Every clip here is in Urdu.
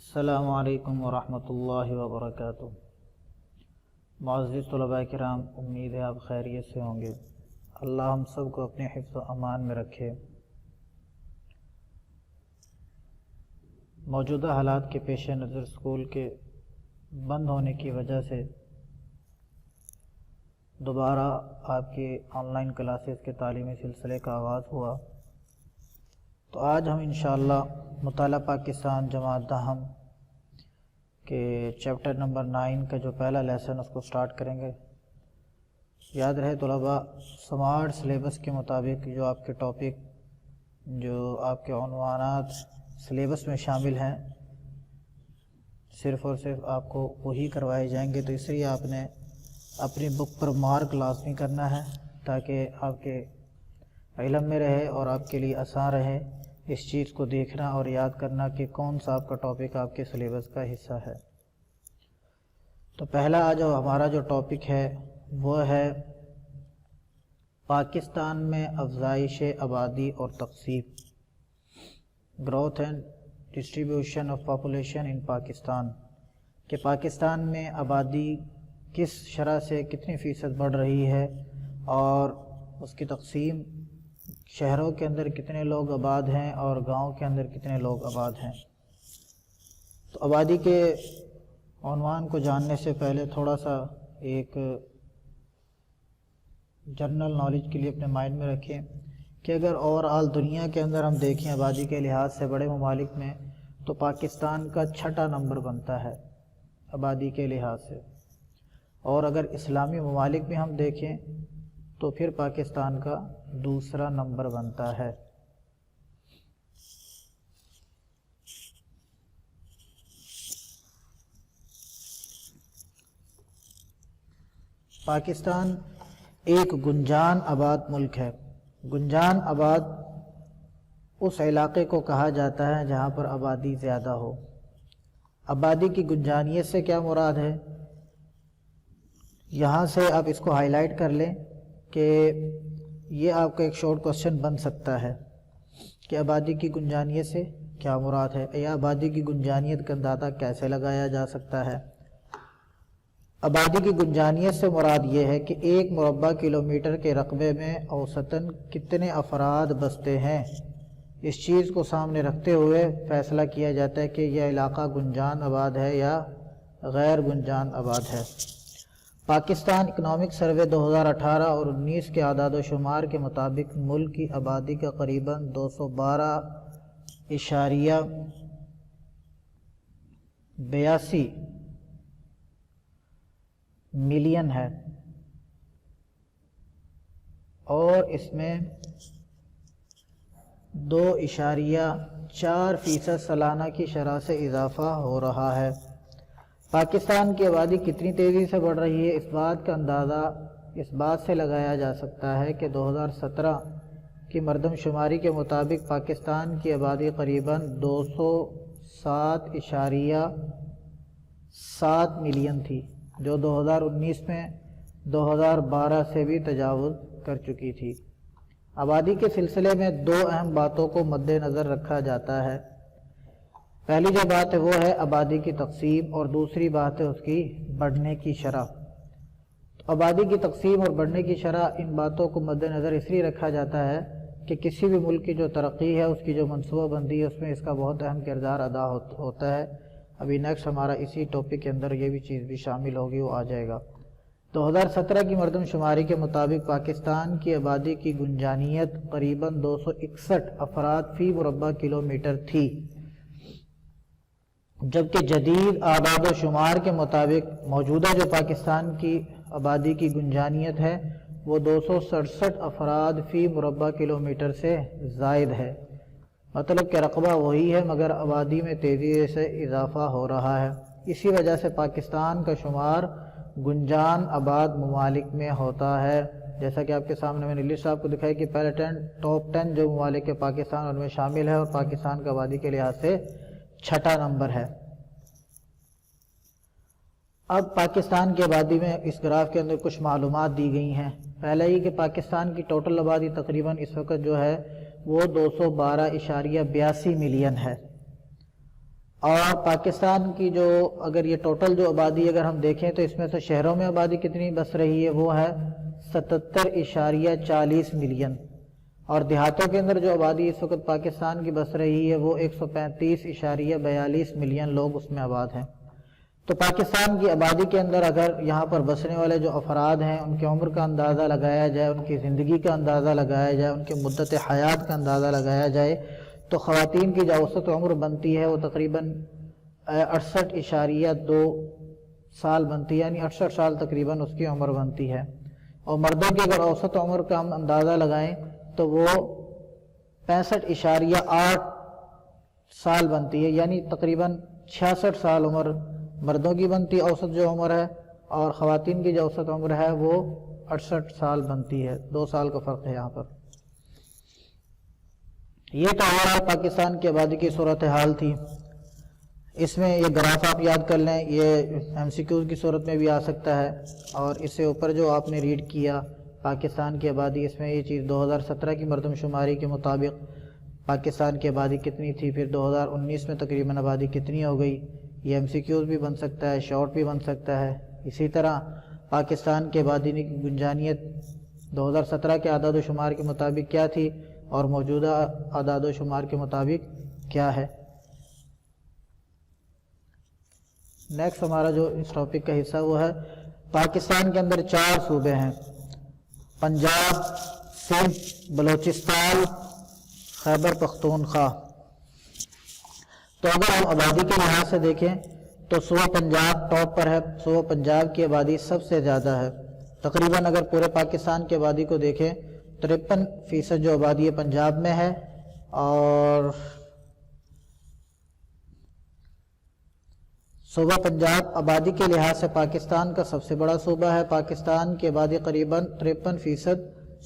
السلام علیکم ورحمۃ اللہ وبرکاتہ۔ معزز طلباء کرام، امید ہے آپ خیریت سے ہوں گے۔ اللہ ہم سب کو اپنے حفظ و امان میں رکھے۔ موجودہ حالات کے پیش نظر اسکول کے بند ہونے کی وجہ سے دوبارہ آپ کی آن لائن کلاسز کے تعلیمی سلسلے کا آغاز ہوا، تو آج ہم انشاءاللہ مطالعہ پاکستان جماعت دہم کے چیپٹر نمبر 9 کا جو پہلا لیسن اس کو سٹارٹ کریں گے۔ یاد رہے طلباء، سمارٹ سلیبس کے مطابق جو آپ کے ٹاپک، جو آپ کے عنوانات سلیبس میں شامل ہیں، صرف اور صرف آپ کو وہی کروائے جائیں گے، تو اس لیے آپ نے اپنی بک پر مارک لازمی کرنا ہے تاکہ آپ کے علم میں رہے اور آپ کے لیے آسان رہے اس چیز کو دیکھنا اور یاد کرنا کہ کون سا آپ کا ٹاپک آپ کے سلیبس کا حصہ ہے۔ تو پہلا جو ہمارا جو ٹاپک ہے وہ ہے پاکستان میں افزائش آبادی اور تقسیم، growth and distribution of population in Pakistan, کہ پاکستان میں آبادی کس شرح سے کتنی فیصد بڑھ رہی ہے اور اس کی تقسیم، شہروں کے اندر کتنے لوگ آباد ہیں اور گاؤں کے اندر کتنے لوگ آباد ہیں۔ تو آبادی کے عنوان کو جاننے سے پہلے تھوڑا سا ایک جنرل نالج کے لیے اپنے مائنڈ میں رکھیں کہ اگر اوور آل دنیا کے اندر ہم دیکھیں آبادی کے لحاظ سے بڑے ممالک میں، تو پاکستان کا 6واں نمبر بنتا ہے آبادی کے لحاظ سے، اور اگر اسلامی ممالک میں ہم دیکھیں تو پھر پاکستان کا 2واں نمبر بنتا ہے۔ پاکستان ایک گنجان آباد ملک ہے۔ گنجان آباد اس علاقے کو کہا جاتا ہے جہاں پر آبادی زیادہ ہو۔ آبادی کی گنجانیت سے کیا مراد ہے؟ یہاں سے آپ اس کو ہائی لائٹ کر لیں کہ یہ آپ کا ایک شارٹ کوسچن بن سکتا ہے کہ آبادی کی گنجانیت سے کیا مراد ہے، یا آبادی کی گنجانیت کا اندازہ کیسے لگایا جا سکتا ہے۔ آبادی کی گنجانیت سے مراد یہ ہے کہ 1 مربع کلومیٹر کے رقبے میں اوسطاً کتنے افراد بستے ہیں۔ اس چیز کو سامنے رکھتے ہوئے فیصلہ کیا جاتا ہے کہ یہ علاقہ گنجان آباد ہے یا غیر گنجان آباد ہے۔ پاکستان اکنامک سروے 2018 اور 19 کے اعداد و شمار کے مطابق ملک کی آبادی کا قریباً 212.82 ملین ہے، اور اس میں 2.4% سالانہ کی شرح سے اضافہ ہو رہا ہے۔ پاکستان کی آبادی کتنی تیزی سے بڑھ رہی ہے، اس بات کا اندازہ اس بات سے لگایا جا سکتا ہے کہ 2017 کی مردم شماری کے مطابق پاکستان کی آبادی قریباً 207.7 ملین تھی، جو 2019 میں 2012 سے بھی تجاوز کر چکی تھی۔ آبادی کے سلسلے میں 2 اہم باتوں کو مد نظر رکھا جاتا ہے۔ پہلی جو بات ہے وہ ہے آبادی کی تقسیم، اور دوسری بات ہے اس کی بڑھنے کی شرح۔ تو آبادی کی تقسیم اور بڑھنے کی شرح، ان باتوں کو مد نظر اس لیے رکھا جاتا ہے کہ کسی بھی ملک کی جو ترقی ہے، اس کی جو منصوبہ بندی ہے، اس میں اس کا بہت اہم کردار ادا ہوتا ہے۔ ابھی نیکسٹ ہمارا اسی ٹاپک کے اندر یہ بھی چیز بھی شامل ہوگی، وہ آ جائے گا۔ 2017 کی مردم شماری کے مطابق پاکستان کی آبادی کی گنجانیت قریباً 261 افراد فی مربع کلومیٹر تھی، جبکہ جدید اعداد و شمار کے مطابق موجودہ جو پاکستان کی آبادی کی گنجانیت ہے وہ 267 افراد فی مربع کلومیٹر سے زائد ہے۔ مطلب کہ رقبہ وہی ہے مگر آبادی میں تیزی سے اضافہ ہو رہا ہے۔ اسی وجہ سے پاکستان کا شمار گنجان آباد ممالک میں ہوتا ہے۔ جیسا کہ آپ کے سامنے میں نے لسٹ آپ کو دکھائی کہ پہلے ٹاپ 10 جو ممالک کے پاکستان ان میں شامل ہے، اور پاکستان کا آبادی کے لحاظ سے 6واں نمبر ہے۔ اب پاکستان کی آبادی میں اس گراف کے اندر کچھ معلومات دی گئی ہیں۔ پہلے ہی کہ پاکستان کی ٹوٹل آبادی تقریباً اس وقت جو ہے وہ 212.82 ملین ہے۔ اور پاکستان کی جو اگر یہ ٹوٹل جو آبادی اگر ہم دیکھیں تو اس میں سے شہروں میں آبادی کتنی بس رہی ہے، وہ ہے 77.40 ملین، اور دیہاتوں کے اندر جو آبادی اس وقت پاکستان کی بس رہی ہے وہ 135.42 ملین لوگ اس میں آباد ہیں۔ تو پاکستان کی آبادی کے اندر اگر یہاں پر بسنے والے جو افراد ہیں ان کی عمر کا اندازہ لگایا جائے، ان کی زندگی کا اندازہ لگایا جائے، ان کی مدت حیات کا اندازہ لگایا جائے، تو خواتین کی جو اوسط عمر بنتی ہے وہ تقریباً 68.2 سال بنتی ہے، یعنی 68 سال تقریباً اس کی عمر بنتی ہے۔ اور مردوں کی اگر اوسط عمر کا ہم اندازہ لگائیں تو وہ 65.8 سال بنتی ہے، یعنی تقریباً 66 سال عمر مردوں کی بنتی اوسط جو عمر ہے، اور خواتین کی جو اوسط عمر ہے وہ 68 سال بنتی ہے، 2 سال کا فرق ہے یہاں پر۔ یہ تو ہمارا پاکستان کی آبادی کی صورتحال تھی۔ اس میں یہ گراف آپ یاد کر لیں، یہ MCQ کی صورت میں بھی آ سکتا ہے، اور اس سے اوپر جو آپ نے ریڈ کیا پاکستان کی آبادی، اس میں یہ چیز 2017 کی مردم شماری کے مطابق پاکستان کی آبادی کتنی تھی، پھر 2019 میں تقریباً آبادی کتنی ہو گئی، یہ MCQ بھی بن سکتا ہے، شارٹ بھی بن سکتا ہے۔ اسی طرح پاکستان کی آبادی کی گنجانیت 2017 کے اعداد و شمار کے مطابق کیا تھی اور موجودہ اعداد و شمار کے مطابق کیا ہے۔ نیکسٹ ہمارا جو اس ٹاپک کا حصہ وہ ہے پاکستان کے اندر 4 صوبے ہیں، پنجاب، سندھ، بلوچستان، خیبر پختونخوا۔ تو اگر ہم آبادی کے لحاظ سے دیکھیں تو صوبہ پنجاب ٹاپ پر ہے، صوبہ پنجاب کی آبادی سب سے زیادہ ہے، تقریباً اگر پورے پاکستان کی آبادی کو دیکھیں 53% جو آبادی ہے پنجاب میں ہے، اور صوبہ پنجاب آبادی کے لحاظ سے پاکستان کا سب سے بڑا صوبہ ہے۔ پاکستان کی آبادی قریباً 53%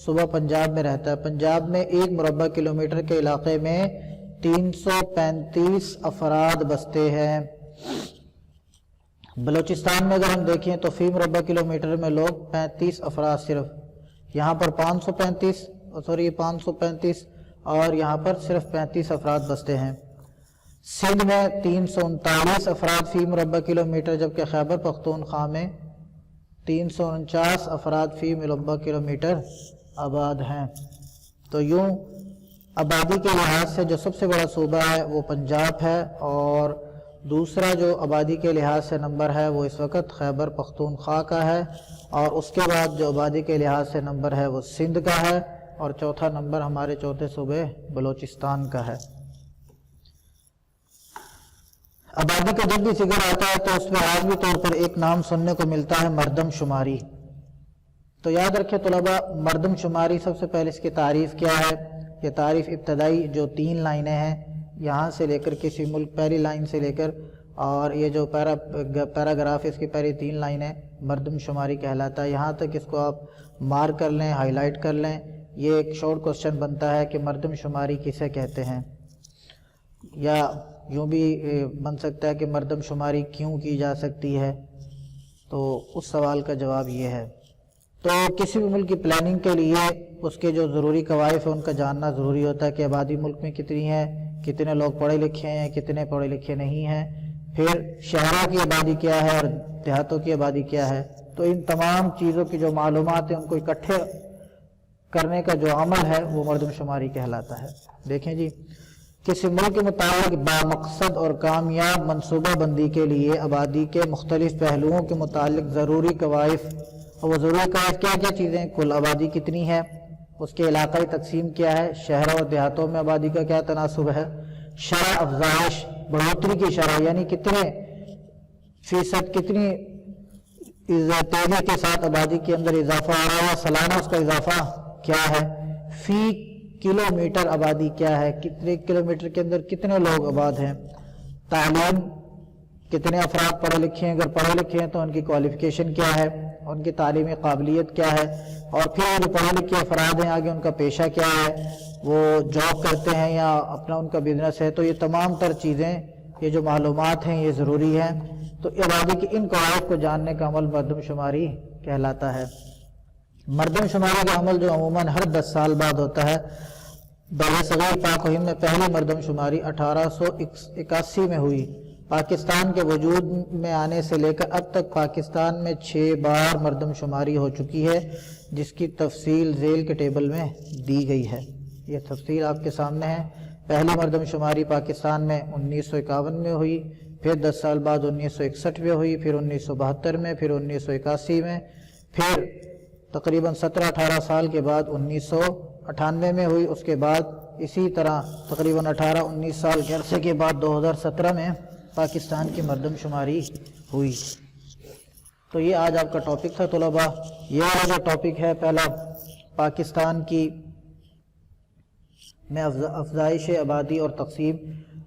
صوبہ پنجاب میں رہتا ہے۔ پنجاب میں 1 مربع کلومیٹر کے علاقے میں 335 افراد بستے ہیں۔ بلوچستان میں اگر ہم دیکھیں تو فی مربع کلومیٹر میں لوگ 35 افراد صرف، یہاں پر 535 اور یہاں پر صرف 35 افراد بستے ہیں۔ سندھ میں 339 افراد فی مربع کلومیٹر، جبکہ خیبر پختونخوا میں 349 افراد فی مربع کلومیٹر آباد ہیں۔ تو یوں آبادی کے لحاظ سے جو سب سے بڑا صوبہ ہے وہ پنجاب ہے، اور دوسرا جو آبادی کے لحاظ سے نمبر ہے وہ اس وقت خیبر پختونخوا کا ہے، اور اس کے بعد جو آبادی کے لحاظ سے نمبر ہے وہ سندھ کا ہے، اور چوتھا نمبر ہمارے چوتھے صوبے بلوچستان کا ہے۔ آبادی کا جب بھی ذکر آتا ہے تو اس میں لازمی طور پر ایک نام سننے کو ملتا ہے مردم شماری۔ تو یاد رکھیں طلباء، مردم شماری سب سے پہلے اس کی تعریف کیا ہے؟ یہ تعریف ابتدائی جو 3 لائنیں ہیں یہاں سے لے کر کسی ملک پہلی لائن سے لے کر، اور یہ جو پیراگراف اس کی پہلی 3 لائنیں مردم شماری کہلاتا ہے۔ یہاں تک اس کو آپ مارک کر لیں، ہائی لائٹ کر لیں۔ یہ ایک شارٹ کوسچن بنتا ہے کہ مردم شماری کسے کہتے ہیں، یا یوں بھی بن سکتا ہے کہ مردم شماری کیوں کی جا سکتی ہے، تو اس سوال کا جواب یہ ہے۔ تو کسی بھی ملک کی پلاننگ کے لیے اس کے جو ضروری قوائف ہیں ان کا جاننا ضروری ہوتا ہے کہ آبادی ملک میں کتنی ہے، کتنے لوگ پڑھے لکھے ہیں، کتنے پڑھے لکھے نہیں ہیں، پھر شہروں کی آبادی کیا ہے اور دیہاتوں کی آبادی کیا ہے۔ تو ان تمام چیزوں کی جو معلومات ہیں ان کو اکٹھے کرنے کا جو عمل ہے وہ مردم شماری کہلاتا ہے۔ دیکھیں جی، کسی ملک کے متعلق بامقصد اور کامیاب منصوبہ بندی کے لیے آبادی کے مختلف پہلوؤں کے متعلق ضروری قوائف، اور وہ ضروری قوائف کیا کیا چیزیں؟ کل آبادی کتنی ہے، اس کے علاقائی تقسیم کیا ہے، شہروں اور دیہاتوں میں آبادی کا کیا تناسب ہے، شرح افزائش، بڑھوتری کی شرح یعنی کتنے فیصد، کتنی تیزی کے ساتھ آبادی کے اندر اضافہ آ رہا ہے، سالانہ اس کا اضافہ کیا ہے، فی کلومیٹر آبادی کیا ہے، کتنے کلومیٹر کے اندر کتنے لوگ آباد ہیں، تعلیم، کتنے افراد پڑھے لکھے ہیں، اگر پڑھے لکھے ہیں تو ان کی کوالیفیکیشن کیا ہے، ان کی تعلیمی قابلیت کیا ہے، اور پھر جو پڑھے لکھے افراد ہیں آگے ان کا پیشہ کیا ہے، وہ جاب کرتے ہیں یا اپنا ان کا بزنس ہے۔ تو یہ تمام تر چیزیں، یہ جو معلومات ہیں یہ ضروری ہیں۔ تو آبادی کی ان قواعد کو جاننے کا عمل مردم شماری کہلاتا ہے۔ مردم شماری کا عمل جو عموماً ہر 10 سال بعد ہوتا ہے۔ برصغیر پاک و ہند میں پہلی مردم شماری 1881 میں ہوئی، پاکستان کے وجود میں آنے سے لے کر اب تک پاکستان میں 6 بار مردم شماری ہو چکی ہے، جس کی تفصیل ذیل کے ٹیبل میں دی گئی ہے۔ یہ تفصیل آپ کے سامنے ہے۔ پہلی مردم شماری پاکستان میں 1951 میں ہوئی، پھر 10 سال بعد 1961 میں ہوئی، پھر 1972 میں، پھر 1981 میں، پھر تقریباً 17-18 سال کے بعد 1998 میں ہوئی۔ اس کے بعد اسی طرح تقریباً 18-19 سال کے عرصے کے بعد 2017 میں پاکستان کی مردم شماری ہوئی۔ تو یہ آج آپ کا ٹاپک تھا طلباء۔ یہ والا جو ٹاپک ہے پہلا، پاکستان کی میں افزائش آبادی اور تقسیم،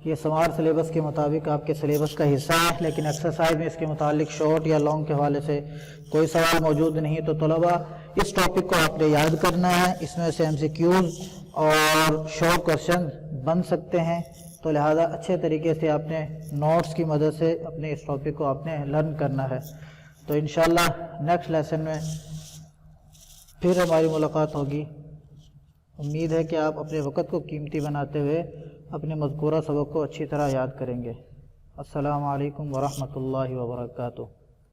یہ سمار سلیبس کے مطابق آپ کے سلیبس کا حصہ ہے، لیکن ایکسرسائز میں اس کے متعلق شارٹ یا لانگ کے حوالے سے کوئی سوال موجود نہیں۔ تو طلباء اس ٹاپک کو آپ نے یاد کرنا ہے، اس میں سے MCQs اور شارٹ کوشچن بن سکتے ہیں، تو لہذا اچھے طریقے سے آپ نے نوٹس کی مدد سے اپنے اس ٹاپک کو آپ نے لرن کرنا ہے۔ تو انشاءاللہ نیکسٹ لیسن میں پھر ہماری ملاقات ہوگی۔ امید ہے کہ آپ اپنے وقت کو قیمتی بناتے ہوئے اپنے مذکورہ سبق کو اچھی طرح یاد کریں گے۔ السلام علیکم ورحمۃ اللہ وبرکاتہ۔